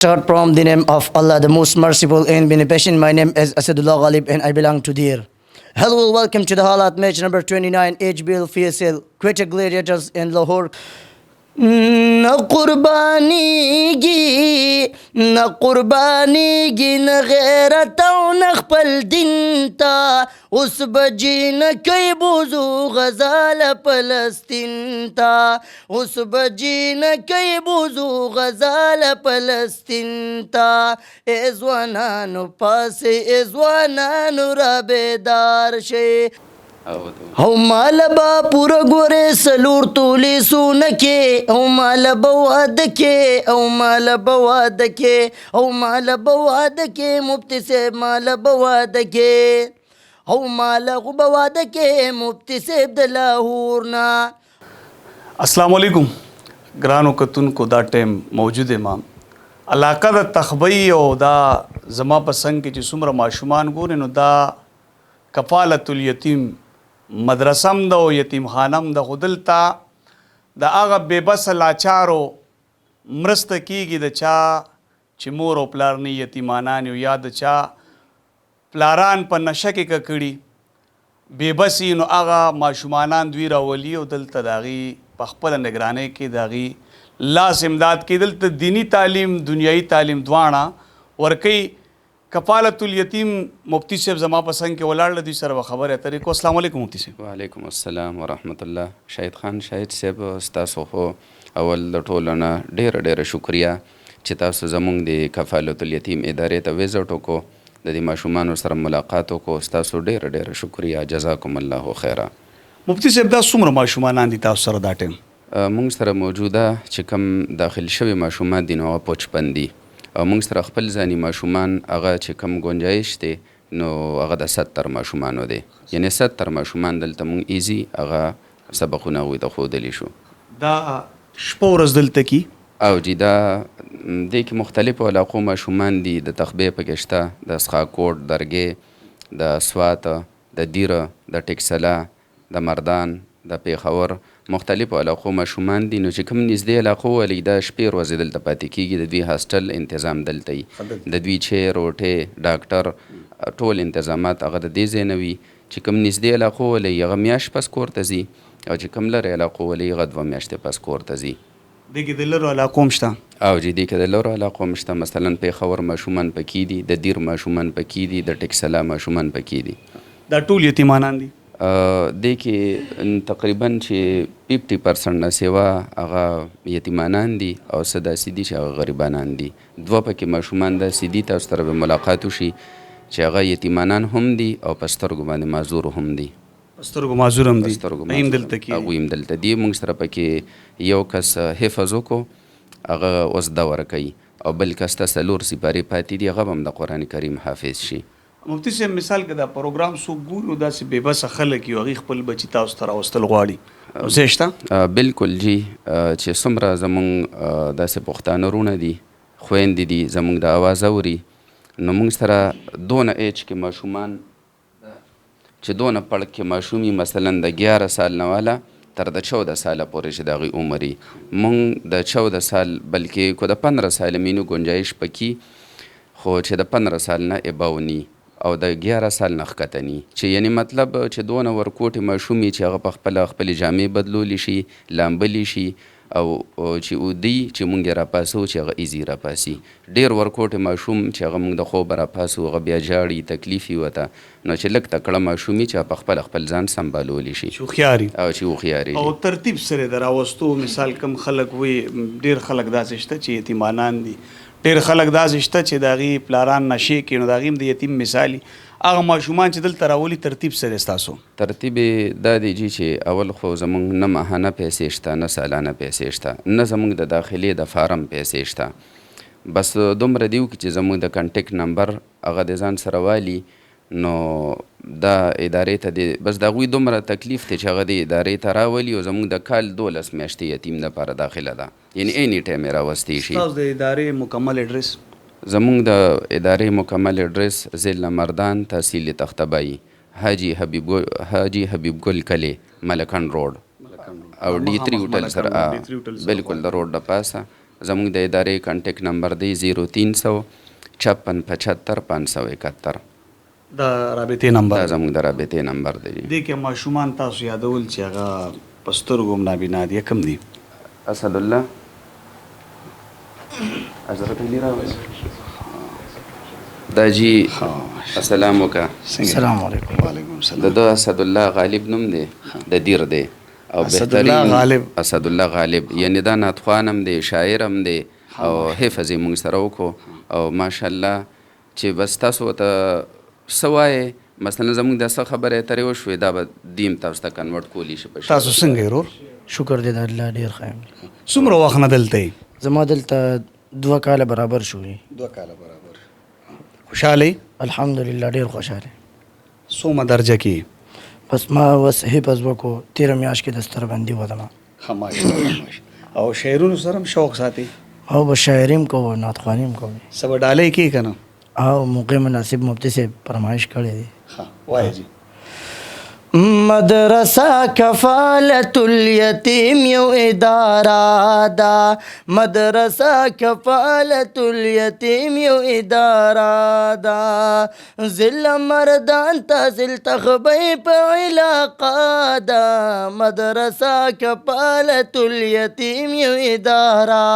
Start from the name of Allah, the most merciful and beneficent. My name is Asadullah Ghalib and I belong to Deer. Hello, welcome to the Halat match number 29 HBL FSL Quetta Gladiators in Lahore. न कुर्बानी गी न गैरत न खपल दिन ता उस बजी न कई बुजू गजाल फलस्तीन ता उस बजी न कई बुजू गजाल फलस्तीन ता एज़वानानु पासे एज़वानानु राबेदार शे او مالبا پورا گوره سلور تولی سونکه او مالبا وادکه او مالبا وادکه او مالبا وادکه مفتی صاحب مالبا وادکه او مالبا وادکه مفتی صاحب د لاهورنا. अस्सलाम वालेकुम ग्रानो कतुन को दा टाइम मौजूद امام علاقه د تخبی او دا زما پسند کې چې څومره ماشومان ګوري نو دا کفالت الیتیم مدرسم د او یتیم خانم د خودلتا د هغه بے بس لاچارو مرسته کیږي د چا چې مور او پلار نه یتیمانان یو یا د چا پلاران په نشه کې ککړي بے بسی نو هغه ماشومانان دوی راولي او دلته د هغې په خپله نګرانۍ کې د هغې لاس امداد کې دلته دینی تعلیم دنیایي تعلیم دواړه ورکوي. کفالت الیتیم مفتی صاحب زما پسند کې ولاړ دوی سره خبره اترې کو. السلام علیکم مفتی صاحب. وعلیکم السلام ورحمت الله. شاهد خان شاهد صاحب ستاسو خو اول د ټولو نه ډېره شکریه چې تاسو زموږ د کفالت الیتیم ادارې ته ویزټ وکړو د دې ماشومانو سره ملاقات وکړو. ستاسو ډېره شکریه جزاکم الله خیره. مفتی صاحب دا څومره ماشومانان دي تاسو سره دا ټایم؟ موږ سره موجوده چې کوم داخل شوي ماشومان دي نو هغه پوچپن دي او موږ سره خپل ځاني ماشومان هغه چې کوم گنجایش دی نو هغه د 70 ماشومانو دی، یعنی 70 ماشومان دلته موږ ایزي هغه سبقونه هغوی ته ښودلی شو. دا شپه ورځ دلته کی او جی دا دې کې مختلفو علاقو ماشومان دي، د تخبې پکې شته، د سخاکوټ، درګې، د سوات، د دیره، د ټکسلا، د مردان، د پیښور مختلفو علاقو ماشومان دي. نو چې کوم نږدې علاقو ولې دا شپې ورځې دلته پاتې کېږي د دوی هاسټل انتظام دلته وي، د دوی چای، روټۍ، ډاکټر ټول انتظامات هغه د دې ځای نه وي. چې کوم نږدې علاقو ولې هغه میاشت پس کور ته ځي او چې کوم لرې علاقو ولې هغه 2 میاشتې پس کور ته ځي. دې کې د لرو علاقو هم شته او جی دې کې د لرو علاقو هم شته، مثلا پیښور ماشومان پکې دي، د دیر ماشومان پکې دي، د ټکسلا ماشومان پکې دي. دا ټول یتیمانان دي. دې کې تقریبا چې 50% نه سوا هغه یتیمانان دي او څه داسې دي چې هغه غریبانان دي. 2 پکې ماشومان داسې دي تاسو سره به ملاقات وشي چې هغه یتیمانان هم دي او په سترګو باندې معذور هم دي. په سترګو معذور هم دي، هم دلته کې هغوی هم دلته دي. موږ سره پکې یو کس حفظ وکړو هغه اوس دوره کوي او بل کس ته 4 سپارې پاتې دي هغه هم د قرآن کریم حافظ شي. مفتی صاحب مثال کې دا پروګرام څوک ګوري داسې بې بسه خلک یو هغوی خپل بچي تاسو ته راوستل غواړي ځای شته؟ بلکل جی چې څومره زموږ داسې پښتانه وروڼه دي، خویندې دي زموږ د اواز اوري نو موږ سره دونه ایج کې ماشومان چې دونه پړک کې ماشومي مثلا د 11 سال نه والا تر د 14 ساله پورې چې د هغوی عمر وي. موږ د 14 سال بلکې کو د 15 سال مینو گنجایش پکې خو چې د 15 سال نه اباوني او د 11 سال نه ښکته ني، چې یعنی مطلب چې دونه ورکوټې ماشوم چې هغه په خپلې جامې بدلولی شي، لامبلی شي او چې اودي چې مونږ یې راپاسو چې هغه ایزي راپاسي. ډېر ورکوټې ماشوم چې هغه مونږ د خوبه راپاسو هغه بیا جاړي، تکلیف یې ورته، نو چې لږ تکړه ماشوم چې په خپل ځان سمبالولی شي چې هوښیار او چې هوښیار او ترتیب سره د راوستو. مثال کم خلک وي، ډېر خلک داسې شته چې یتیمانان دي، ډېر خلک داسې شته چې د هغې پلاران نشې کوي، نو د هغې هم د یتیم مثالي هغه ماشومان چې دلته راولي ترتیب سره ستاسو؟ ترتیب یې دا دی جي چې اول خو زموږ نه ماهانه پیسې شته، نه سالانه پیسې شته، نه زموږ د داخلي د فارم پیسې شته. بس دومره دی وکړي چې زموږ د کنټیکټ نمبر هغه د ځان سره والي نو دا ادارې ته دی بس د هغوی دومره تکلیف دی چې هغه د ادارې ته راولي او زموږ د کال 12 میاشتې یتیم دپاره داخله ده، یعنی اینی ټایم یې راوستی شي. ستاسو د ادارې مکمل اډرس؟ زموږ د ادارې مکمل اډرس ضلع مردان، تحصیل تختبایی، حاجی حبیب ګل کلی، ملکن روډ او D3 هوټل سره بلکل د روډ د پاسه زمونږ د ادارې کانټیکټ نمبر دی 0356557571. دا رابطې نمبر دا زمونږ د رابطې نمبر دی. دې کې ماشومان تاسو یادول چې هغه په سترګو هم نابینا دي کم دي؟ اسدالله حضرت علی راوړی دا جی السلام وکړه. السلام علیکم. وعلیکم د السلام. ده اسدالله غالب نوم دی د دیر دی او اسدالله بهترین غالب. اسدالله غالب یعنی دا نعتخوان هم دی شاعر هم دی او حفظ یې موږ سره وکړو او ماشاءالله چې بس تاسو ورته څه وایې مثلا زموږ د څه خبرې اترې وشوې دا به دیم تاسو ته کنورټ کولی شي په تاسو څنګه یې ورور؟ شکر دې د الله ډېر ښه یم. څومره وخت نه دلته یې؟ زما دلته 2 کاله برابر شوي. 2 کاله برابر. خوشحاله یې؟ الحمدلله ډېر خوشحاله. څومره درجه کې؟ بس ما اوس حفظ وکړو 13 میاشت کې د ستربندي وته. ښه ماشاءالله. او شعرونو سره هم شوق ساتي؟ او به شاعري هم کوو نعتخواني هم کوو څه به ډالۍ کې که نه؟ او موقع مناسب مفتی صاحب فرمایش کړی دی. ښه وایه جي. مدرسه کفالت الیتیم یو اداره ده. مدرسه کفالت الیتیم یو اداره ده. ذل مردان ته ذل تخبی په علاقه ده. مدرسه کفالت الیتیم یو اداره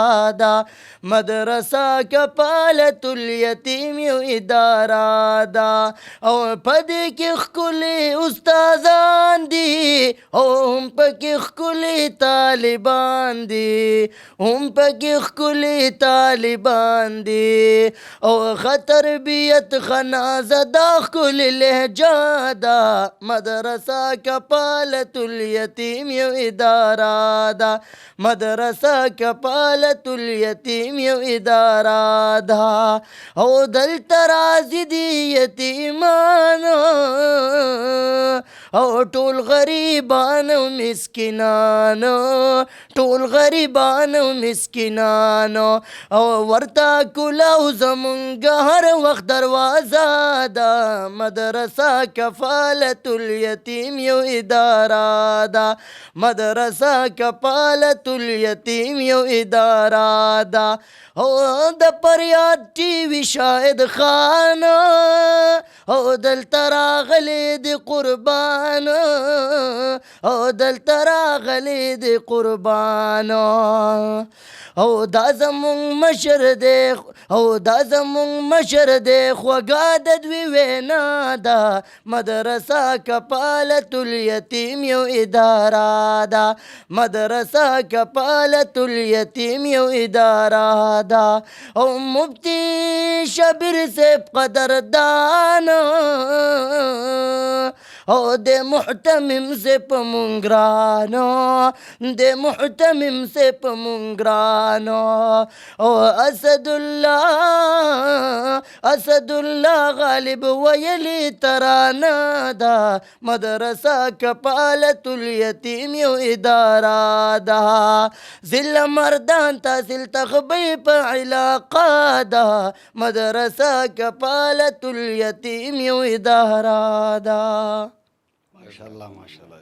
ده. مدرسه کفالت الیتیم یو اداره ده. او پدې کې ښکلي استادان دي او هم پکې ښکلي طالبان دي. هم پکې ښکلي طالبان دي او ښه تربیت ښه نازده ښکلې لهجه ده. مدرسه کفالت الیتیم یو اداره ده. مدرسه کفالت الیتیم یو اداره ده. او دلته راځي دي یتیمانو او ټول غریبان او مسکینانو. ټول غریبان او مسکینانو او ورته کلاو زمونږ هر وخت دروازه ده. مدرسه کفالت الیتیم یو اداره ده. مدرسه کفالت الیتیم یو اداره ده. او د پریاد ټي وي شاهد خان او دلته راغلی د قربان او دلته راغلی د قربان او دا زمونږ مشر دی او دا زمونږ مشر دی خوږه د دوی وینا ده. مدرسه کفالت الیتیم یو اداره ده. مدرسه کفالت الیتیم یو اداره ده. او مفتی شبیر صاحب قدردان او د محتمم سے په مونږ ګرانو. د محتمم سے په مونږ ګرانو. او اسد الله غالب ویلی ترانه ده. مدرسه کفالت الیتیم یو اداره ده. ذل مردان ته ذل تخبی په علاقه ده. مدرسه کفالت الیتیم یو اداره ده. ماشاءالله ماشاءالله.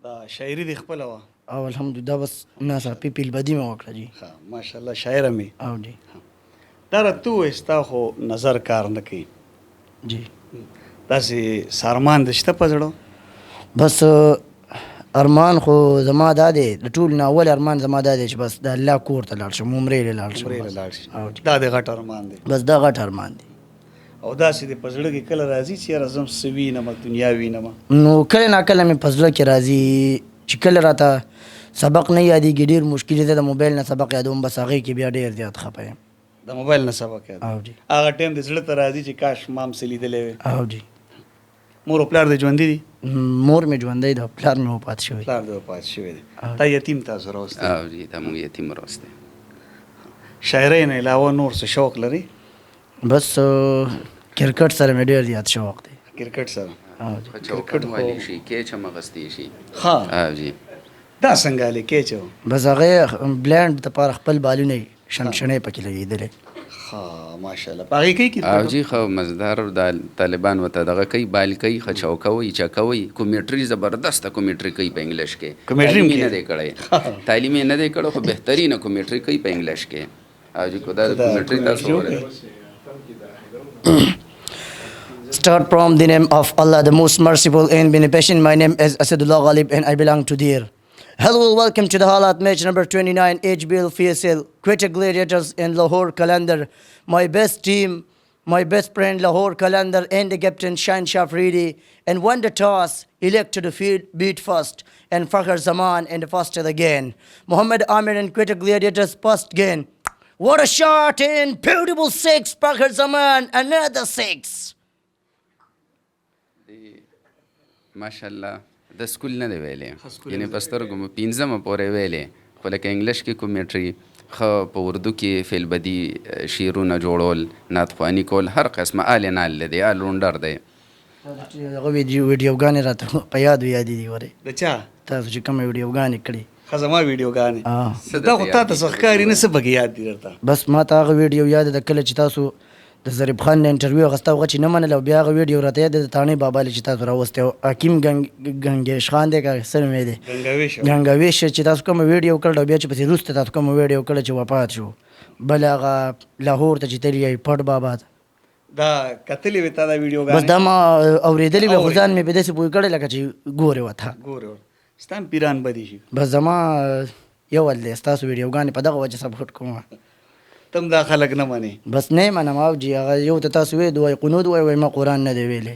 دا شاعري دې خپله وه؟ او الحمدلله بس ناڅاپي پیلبدي مې وکړه جي. ښه ماشاءالله شاعره مې. او جی دا راته ووایې ستا خو نظر کار نه کوي جی. داسې سارمان دې شته په زړه؟ بس ارمان خو زما دا دی د ټول نه اول ارمان زما دا دی چې بس د الله کور ته لاړ شم عمرې له لاړ شم. عمرې له لاړ شي. او جی دا دې غټ ارمان دی. بس دا غټ ارمان دی. او داسې دې په زړه کې کله راځي چې یاره زه څه وینم دنیا وینم؟ نو کله ناکله مې په زړه کې راځي چې کله راته سبق نه یادېږي ډېر مشکل دی د موبایل نه سبق یادوم بس هغې کې بیا ډېر زیات خفه یم. د موبایل نه سبق یاد؟ او جی. هغه ټایم دې زړه ته راځي چې کاش ما هم څه لیدلی وی؟ او جی. مور او پلار دې ژوندي دي؟ مور مې ژوندی ده پلار مې وفات شوی. پلار دې وفات شوی دی. تا یتیم تاسو راوستی؟ او جی دا موږ یتیم راوستی. شاعرۍ نه علاوه نور څه شوق لري؟ بس کرکټ سره مې ډېر زیات شوق دی. کرکټ سره؟ او جی. چوکټ والی شي کیچ هم اغوستی شي. ها او جی. دا څنګه هلې کیچ و؟ بس هغې بلینډ دپاره خپل بالونه یې شنشنې پکې لګېدلې. ها ماشاءالله پاغي کوي او کرکټ جی خو مزدار د طالبان وته دغه کوي بال کوي خچو کوي چکوي کومېټري زبردست کومېټري کوي په انګلیش کې کومېټري تعلیم کې؟ نه دی کړی تعلیم نه دی کړی خو بهترینه کومېټري کوي په انګلیش کې او جی کو دا کومېټري تاسو وره Start from the name of Allah, the most merciful and beneficent. My name is Asadullah Ghalib and I belong to Deer. Hello, welcome to the Halat match number 29 HBL FSL Quetta Gladiators in Lahore Calendar. My best team, my best friend Lahore Calendar and the captain Shahin Shafridi and won the toss, elected to beat first and Fakhar Zaman and first again. Muhammad Amir and Quetta Gladiators first again. What a shot and beautiful six, Fakhar Zaman, another six. ماشاءالله د سکول نه دی ویلې یعنی په سترګو مو پنځمه پورې ویلې خو لکه انګلیش کې کومېټري ښه په اردو کې فعل بدي شعرونه جوړول نعتخواني کول هر قسمه آل نال دی آلراونډر دی هغه ویډیوګانې راته په یاد یادې دي ورې د چا تاسو چې کومه ویډیوګانې کړې خزما ویډیوګانې څه دا درته خو تا یاد ته څه ښکاري نه څه پکې یاد دي درته بس ما ته هغه ویډیو یاد ده کله چې تاسو د ظریف خان نه انټرویو اخیسته هغه چې نه منله او بیا هغه ویډیو راته یاد ده د تاڼې بابا چې تاسو راوستی او حکیم ګنګیش خان دی که څه نوم یې دی ګنګاویش ګنګاویش چې تاسو کومه ویډیو کړله او بیا چې پسې وروسته تاسو کومه ویډیو کړله چې وفات شو بل هغه لاهور ته چې تللی یې پټ بابا ته دا کتلې وې تا دا بس ویډیوګانې دا ما اورېدلې وې خو ځان مې په داسې پوه کړی لکه چې ګورې وته ګوره ستان پیران بدي شي بس زما یو ول دی ستاسو ویډیوګانې په دغه وجه سپورټ کوم تم دا خلک نه منې بس نه منم او جی هغه یو ته تاسو وې دوی قنود وای ما قرآن نه دی ویلی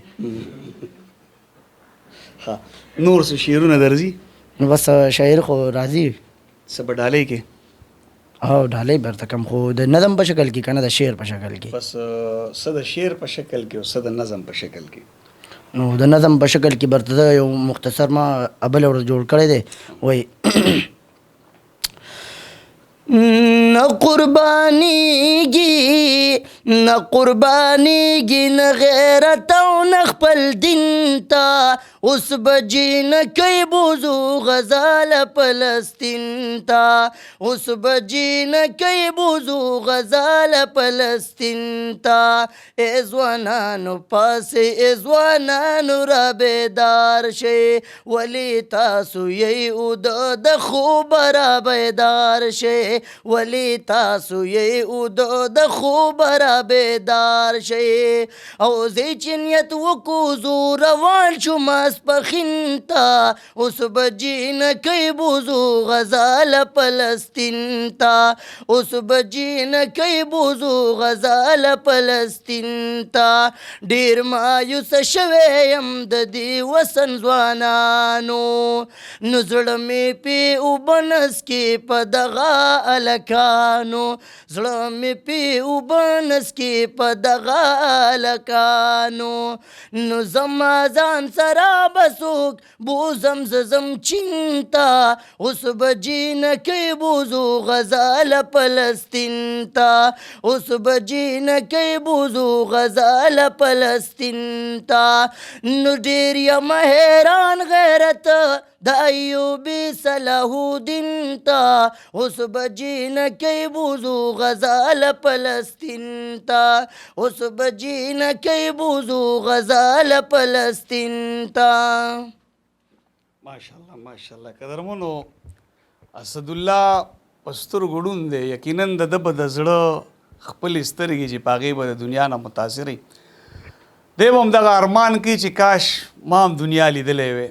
ها نور څه شعرونه درځي نو بس شاعر خو راځي څه په ډالۍ کې او ډالۍ برته کم خو د نظم په شکل کې کنه د شعر په شکل کې بس څه د شعر په شکل کې او څه د نظم په شکل کې نو د نظم په شکل کې برته یو مختصر ما ابل ور جوړ کړی دی وای نه قربانیږي نه غیرت او نه خپل دین ته اوس بجې نه کوي بوزو غزاله فلسطین ته اوس بجې نه کوي بوزو غزاله فلسطین ته ای ځوانانو پاسې ای ځوانانو را بیدار شئ ولې تاسو یې اوده د خوبه را بیدار شئ ولې تاسو یې اوده د خوبه را بیدار شئ او زه چې نیت وکړو زو روان شو ماسپښین ته اوس بجې نه کوي بوزو غزاله فلسطین ته اوس بجې نه کوي بوزو غزاله فلسطین ته ډېر مایوسه شوی یم د دې وطن ځوانانو نو زړه مې پې اوبه نسکې په دغه الکانو زړه مې پې اوبه نسکې په دغه الکانو نو زما ځان سره به څوک بوزم زم چین ته اوس بجې نه کوي بوزو غزاله فلسطین ته اوس بجې نه کوي بوزو غزاله فلسطین ته نو ډېر یم حیران غیرت د ایوبي صلاح الدین ته اوس بجې نه کوي بوزو غزاله فلسطین ته اوس بجې نه کوي بوزو غزاله فلسطین ته ماشاءالله ماشاءالله قدرمنو اسدالله په سترګو ړوند دی یقینا د ده به د زړه خپلې سترګې چې په هغې به د دنیا نه متاثر وي دی به هم دغه ارمان کوي چې کاش ما هم دنیا لیدلی وی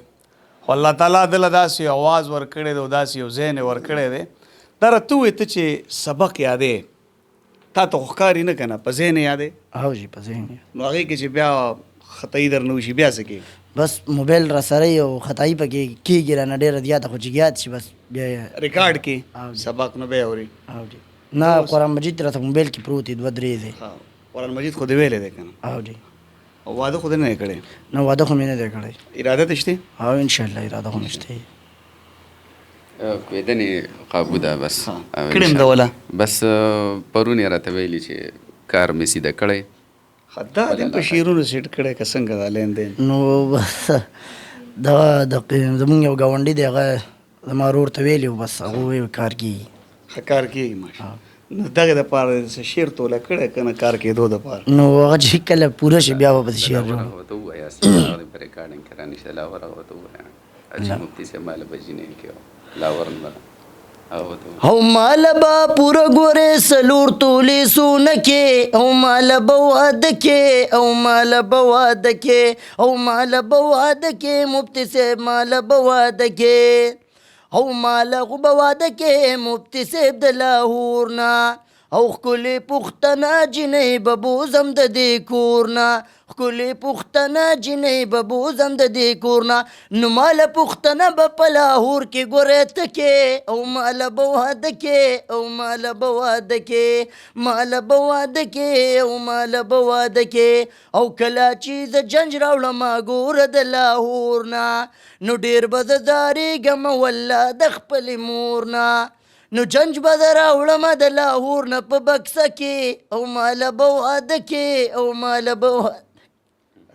خو الله تعالی دله داسې یو اواز ورکړی دی او داسې یو ذهن یې ورکړی دی دا راته ووایې ته چې سبق یادې تا ته خو ښکاري نه که نه په ذهن یادې او جی په ذهن نو هغې کې چې بیا خطایي در نه وشي بیا څه کوي بس موبایل را سره یو خطایي پکې کېږي رانه ډېره زیاته خو چې یاد شي بس بیا یې ریکارډ کې سبق نو بیا اوري او جی نه قرآن مجید راته موبایل کې پروت دی دوه درې دی قرآن مجید خو دې ویلی دی که نه او جی او واده خو دې نه یې کړی نو واده خو مې نه دی کړی اراده دې شته او انشاءالله اراده خو مې شته کوېدنې قابو ده بس کړې م دوله بس پرون یې راته ویلي چې کار مې سیده کړی دا دې په شعرونو سیټ کړی که څنګه دا لین دین نو بس دا زمونږ یو ګاونډي دی هغه زما ورور ته ویلي و بس هغه وویل کار کېږي ښه کار کېږي ماشاءالله نو دغه دپاره څه شعر توله کړی که نه کار کېدو دپاره نو هغه چې کله پوره شي بیا به پسې شعر جوړ ورغه ته ووایه هغه په ریکارډینګ کې رانیشه لا ورغه ته ووایه چې مفتي صاحب ماله بجې نه کېو لا ورنه هغه ته او مال با پوره ګورې سلور تولې سونه کې او مال به واده کې او مال به واده کې او مال به واده کې مفتي صاحب مال به واده کې او مال خو به واده کې مفتي صاحب د لاهور نه او ښکلې پښتنه جنۍ به بوزم د دې کور نه ښکلې پښتنه جنۍ به بوزم د دې کور نه نو ماله پښتنه به په لاهور کې ګورې ته کې او ماله به واده کې او ماله به واده کې ماله به واده کې او ماله به واده کې او کله چې زه جنج راوړم ګوره د لاهور نه نو ډېر به زه ډارېږم والله د خپلې مور نه نو جنج به زه راوړم د لاهور نه په بکسه کې او ماله به واده کې او ماله به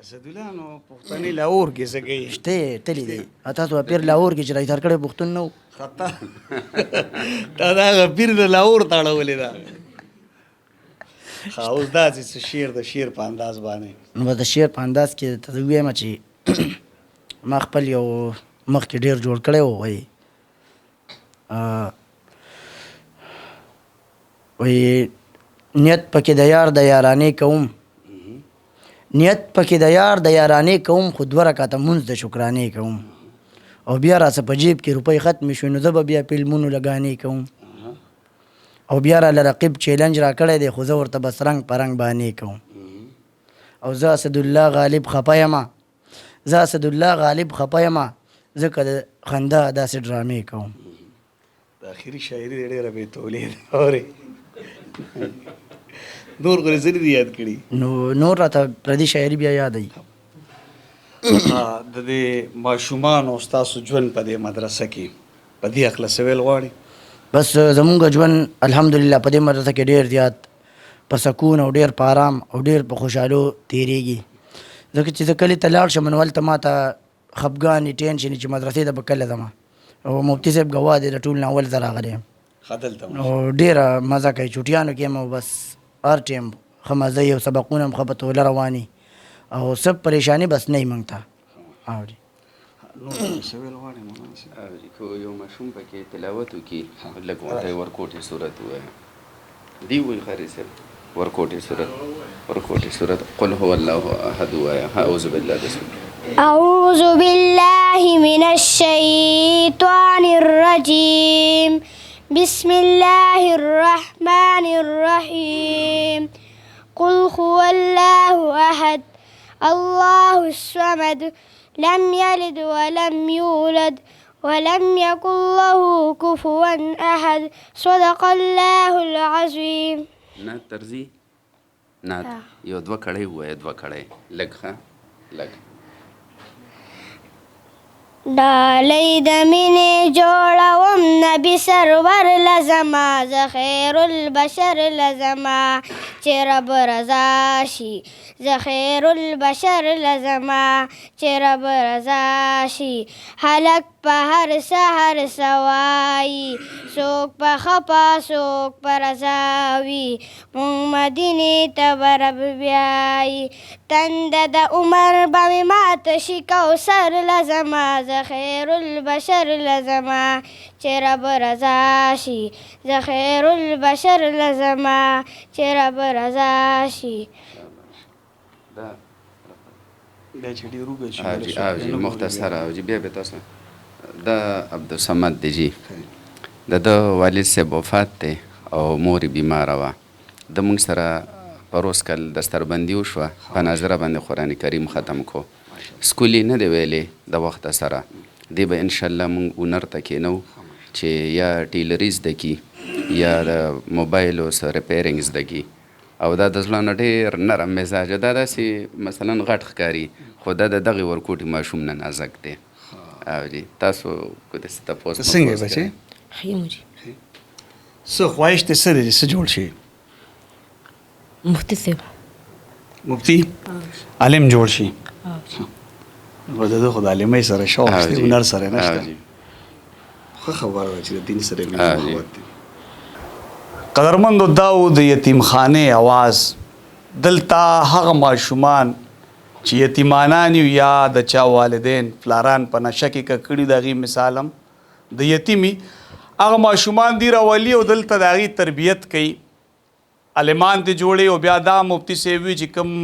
اسدالله نو پښتنې لاهور کې څه کوي شته تللی دی تاسو پیر لاهور کې چې راایثار کړی پښتون نه و خطا تا دا هغه پیر د لاهور ته اړولې ده ښه اوس دا چې شعر د شعر په انداز باندې نو به د شعر په انداز کې ته ووایم چې ما خپل یو مخکې ډېر جوړ کړی و وایي نیت پکې د یار د یارانې کوم نیت پکې د یار د یارانې کوم خو دوه رکعته مونځ د شکرانې کوم او بیا راڅه په جیب کې روپۍ ختمې شوې نو زه به بیا فلمونو لګانې کوم او بیا راله رقیب چیلنج را کړی دی خو زه ورته بس رنګ په رنګ بانې کوم او زه اسدالله غالب خفه یمه زه اسدالله غالب خفه یمه ځکه د خندا داسې ډرامې کوم د اخري شاعري دی ډېره بې تولې ده اورې نور خو یې ځینې دي یاد کړي نو نور راته پردي شاعري بیا یادوي د دې ماشومانو ستاسو ژوند په دې مدرسه کې په دې هکله څه ویل غواړي بس زمونږ ژوند الحمدلله په دې مدرسه کې ډېر زیات په سکون او ډېر په آرام او ډېر په خوشحالو تېرېږي ځکه چې زه کلي ته لاړ شم نو هلته ما ته خفګان ټینشن چې مدرسې ته به کله ځمه او مفتي صاحب ګواه دی د ټول نه اول ځل راغلی یم ښه دلته نو ډېره مزه کوي چوټیانو کې یم او بس هر ټیم ښه مزه یي او سبقونه هم ښه په توله رواني او سب پریشاني بس نه یي موږ ته اوري نور څه ویل غواړي مولانا صاحب اوري که یو ماشوم پکې تلاوت وکړي لږ ورته یې ورکوټې صورت ووایه دی وایي قاري صاحب ورکوټې صورت ورکوټې صورت قل هو الله احد ووایه اعوذ بالله بسم الله أعوذ بالله من الشيطان الرجيم بسم الله الرحمن الرحيم قل هو الله أحد الله الصمد لم يلد ولم يولد ولم يكن له كفوا أحد صدق الله العظيم نعت ترزي نعت یو دوه کړی ووایه دوه کړی لږ ښه لږ ډالۍ د مینې جوړوم نبي سرور لزما زه خیر البشر لزما چې رب رضا شي زه خیر البشر لزما چې رب رضا شي هلک په هر سحر سوایي څوک په خپه څوک په رضا وي مونږ مدینې ته به رب بیایي تنده د عمر به مې ماته شي کوثر لزما زه خیر البشر لزما چې رب رضا شي زه خیر البشر لزما چې رب رضا شي دا دا چې ډېر اوږد شو حاجي حاجي مختصر حاجي بیا به تاسو دا عبدالصمد دی جی د والد صاحب وفات دی او مور یې بیماره وه د موږ سره پروس کال دستربندي وشوه په ناظره باندې قرآن کریم ختم کو سکول یې نه دی ویلی د وخته سره دی به انشاءالله موږ اونر ته کینو چې یا ټیلري زده کي یا د موبایلو څه ریپیرنګ زده کي او دا د زړه نه ډېر نرم مزاجه دا داسې مثلا غټ ښکاري خو دا د دغې ورکوټي ماشوم نه نازک دی او جی تاسو کو داسې تپوس څنګه بچې خیموجي څه خواهش دې څه دی څه جوړ شي مفتي صاحب مفتي عالم جوړ شي نو د خو د عالمۍ سره شوق دی هنر سره نشته ښه خبره ده چې د دین سره مینه محبت دی قدرمندو داو د یتیمخانه आवाज دلته هغه ماشومان چې یتیمانان یا د چا والدین پلاران په نشه کې ککړي دغه مثالم د یتیمی هغه ماشومان دی راولي او دلته دغه تربیت کوي علمان ته جوړي او بیا دا مفتی سیوی چې کوم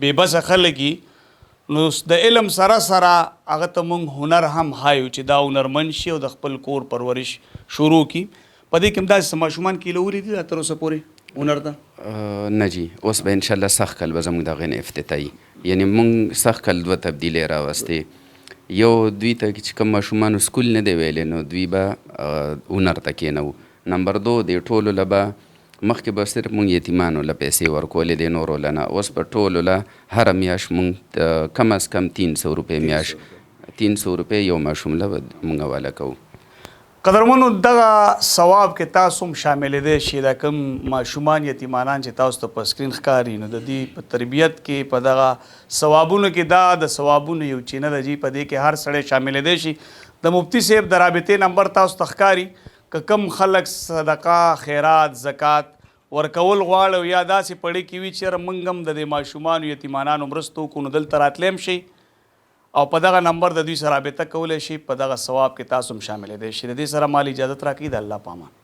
بېبس خلګي نو د علم سره سره هغه ته مونږ هنر هم هایو چې دا هنرمند شي او د خپل کور پرورش شروع کی په دې کې هم داسې ماشومان کې لوري دي تر اوسه پورې هنر ته نه جی اوس به انشاءالله سخت کل به زموږ دغه نه افتتاحي یعنی مونږ سخت کل دوه تبدیلۍ راوستې یو دوی ته چې کوم ماشومانو سکول نه دی ویلی نو دوی به هنر ته کېنوو نمبر دو د ټولو له به مخکې به صرف مونږ یتیمانو له پیسې ورکولې دی نورو له نه اوس په ټولو له هره میاشت مونږ کم از کم 300 روپۍ میاشت 300 روپۍ یو ماشوم له مونږ حواله کوو قدرمنو دغه ثواب کې تاسو هم شامل دي چې دا کوم ماشومان یتیمانان چې تاسو ته په سکرین ښکاري نو د دې په تربیت کې په دغه ثوابونو کې دا د ثوابونو یو چینه ده جی په دې کې هر سړی شامل دی شي د مفتی صاحب د رابطې نمبر تاسو ته ښکاري که کم خلک صدقه خیرات زکات ورکول غواړي یا داسې پړې کې وي چې موږ هم د دې ماشومانو یتیمانانو مرسته وکړو نو دلته راتلیم شي او په دغه نمبر د دوی سره رابطه کولی شي په دغه ثواب کې تاسو هم شامل دی شي د دې سره مال اجازت راکړي د الله په امان